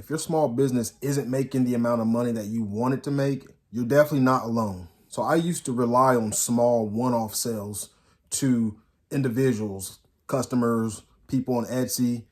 if your small business isn't making the amount of money that you want it to make, you're definitely not alone. So I used to rely on small one-off sales to individuals, customers, people on Etsy,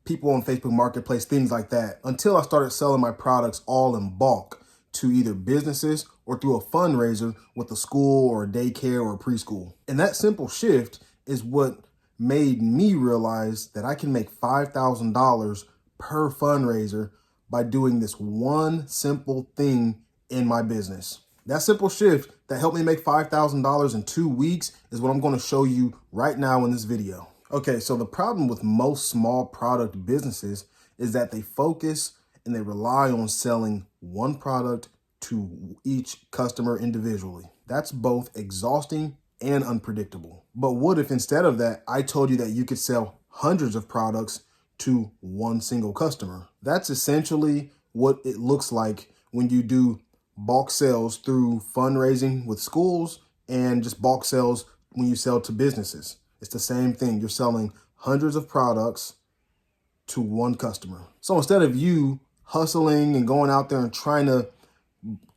people on Facebook Marketplace, things like that, until I started selling my products all in bulk to either businesses or through a fundraiser with a school or a daycare or a preschool. And that simple shift is what made me realize that I can make $5,000 per fundraiser by doing this one simple thing in my business. That simple shift that helped me make $5,000 in 2 weeks is what I'm going to show you right now in this video. Okay, so the problem with most small product businesses is that they focus and they rely on selling one product to each customer individually. That's both exhausting and unpredictable. But what if instead of that, I told you that you could sell hundreds of products to one single customer? That's essentially what it looks like when you do bulk sales through fundraising with schools and just bulk sales when you sell to businesses. It's the same thing. You're selling hundreds of products to one customer. So instead of you hustling and going out there and trying to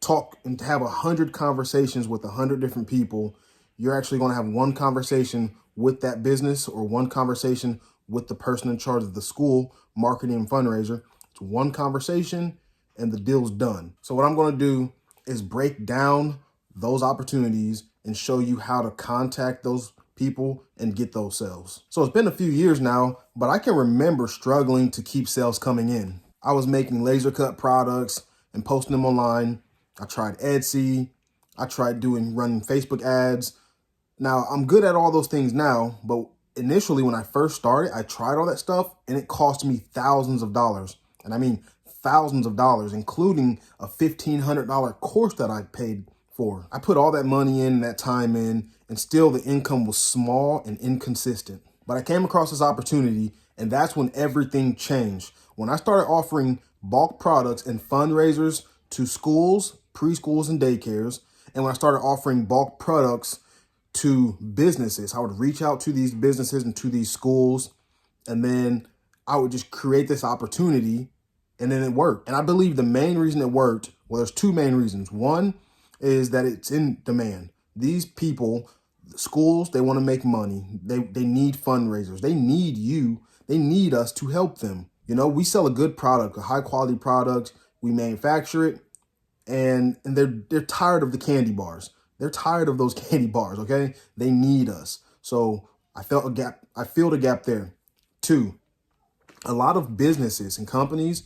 talk and have 100 conversations with 100 different people, you're actually going to have one conversation with that business or one conversation with the person in charge of the school, marketing and fundraiser. It's one conversation and the deal's done. So what I'm going to do is break down those opportunities and show you how to contact those people and get those sales. So it's been a few years now, but I can remember struggling to keep sales coming in. I was making laser cut products and posting them online. I tried Etsy. I tried running Facebook ads. Now I'm good at all those things now, but initially when I first started, I tried all that stuff and it cost me thousands of dollars. And I mean thousands of dollars, including a $1,500 course that I paid for. I put all that money in, that time in, and still the income was small and inconsistent. But I came across this opportunity, and that's when everything changed. When I started offering bulk products and fundraisers to schools, preschools, and daycares, and when I started offering bulk products to businesses, I would reach out to these businesses and to these schools, and then I would just create this opportunity, and then it worked. And I believe the main reason it worked, well, there's two main reasons. One is that it's in demand. These people, schools, they want to make money. They need fundraisers. They need you. They need us to help them. You know, we sell a good product, a high quality product. We manufacture it, and they're tired of the candy bars. They're tired of those candy bars, okay? They need us. So I felt a gap. I filled a gap there. Two, a lot of businesses and companies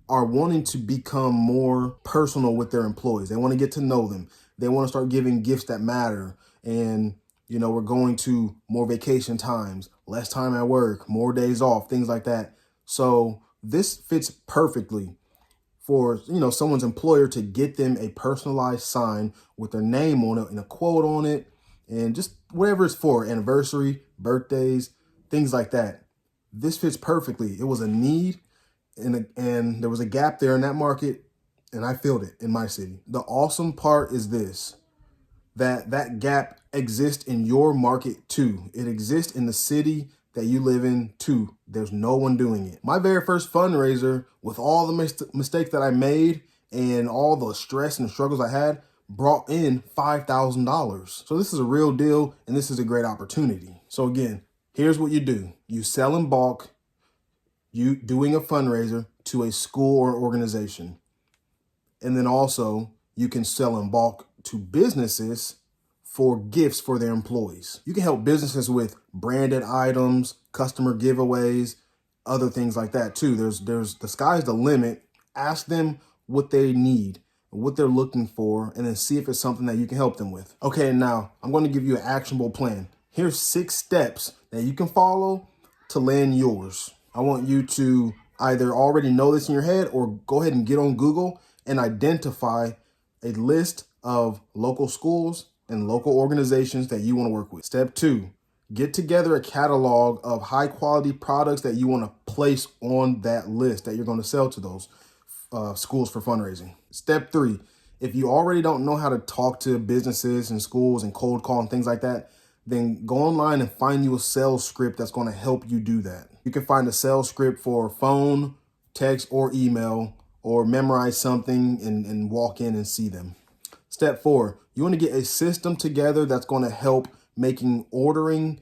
are wanting to become more personal with their employees. They want to get to know them. They want to start giving gifts that matter. And, you know, we're going to more vacation times, less time at work, more days off, things like that. So this fits perfectly for, you know, someone's employer to get them a personalized sign with their name on it and a quote on it and just whatever it's for, anniversary, birthdays, things like that. This fits perfectly. It was a need and there was a gap there in that market, and I filled it in my city. The awesome part is this, that gap exists in your market too. It exists in the city that you live in too. There's no one doing it. My very first fundraiser, with all the mistakes that I made and all the stress and struggles I had, brought in $5,000. So this is a real deal, and this is a great opportunity. So again, here's what you do. You sell in bulk, you doing a fundraiser to a school or organization. And then also you can sell in bulk to businesses for gifts for their employees. You can help businesses with branded items, customer giveaways, other things like that too. There's the sky's the limit. Ask them what they need, what they're looking for, and then see if it's something that you can help them with. Okay, now I'm going to give you an actionable plan. Here's 6 steps that you can follow to land yours. I want you to either already know this in your head or go ahead and get on Google and identify a list of local schools and local organizations that you want to work with. Step 2, get together a catalog of high quality products that you want to place on that list that you're going to sell to those schools for fundraising. Step 3, if you already don't know how to talk to businesses and schools and cold call and things like that, then go online and find you a sales script that's going to help you do that. You can find a sales script for phone, text, or email or memorize something and walk in and see them. Step 4, you want to get a system together that's going to help making ordering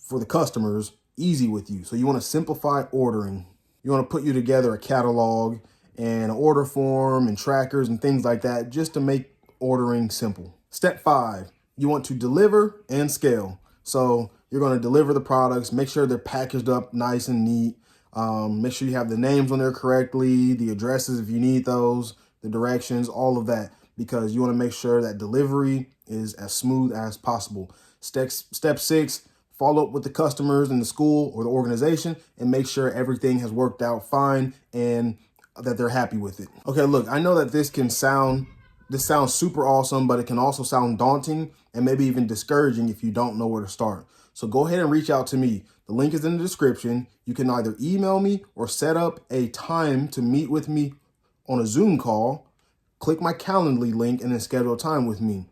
for the customers easy with you. So you want to simplify ordering. You want to put you together a catalog and an order form and trackers and things like that just to make ordering simple. Step 5, you want to deliver and scale. So you're going to deliver the products, make sure they're packaged up nice and neat. Make sure you have the names on there correctly, the addresses if you need those, the directions, all of that, because you want to make sure that delivery is as smooth as possible. Step 6, follow up with the customers in the school or the organization and make sure everything has worked out fine and that they're happy with it. Okay, look, I know that this sounds super awesome, but it can also sound daunting and maybe even discouraging if you don't know where to start. So go ahead and reach out to me. The link is in the description. You can either email me or set up a time to meet with me on a Zoom call. Click my Calendly link and then schedule a time with me.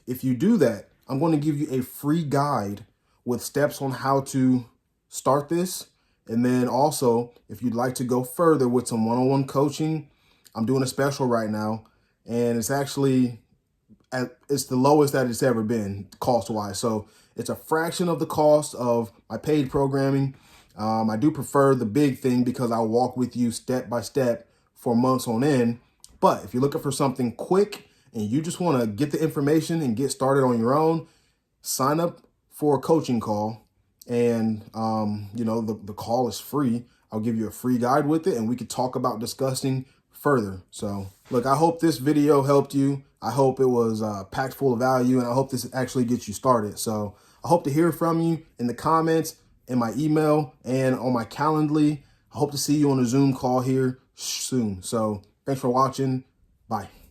If you do that, I'm going to give you a free guide with steps on how to start this. And then also, if you'd like to go further with some one-on-one coaching, I'm doing a special right now. And it's actually, it's the lowest that it's ever been cost-wise. So it's a fraction of the cost of my paid programming. I do prefer the big thing because I'll walk with you step by step for months on end. But if you're looking for something quick and you just want to get the information and get started on your own, sign up for a coaching call. And, the call is free. I'll give you a free guide with it and we could talk about discussing further. So look, I hope this video helped you. I hope it was packed full of value, and I hope this actually gets you started. So I hope to hear from you in the comments, in my email, and on my Calendly. I hope to see you on a Zoom call here soon. So thanks for watching. Bye.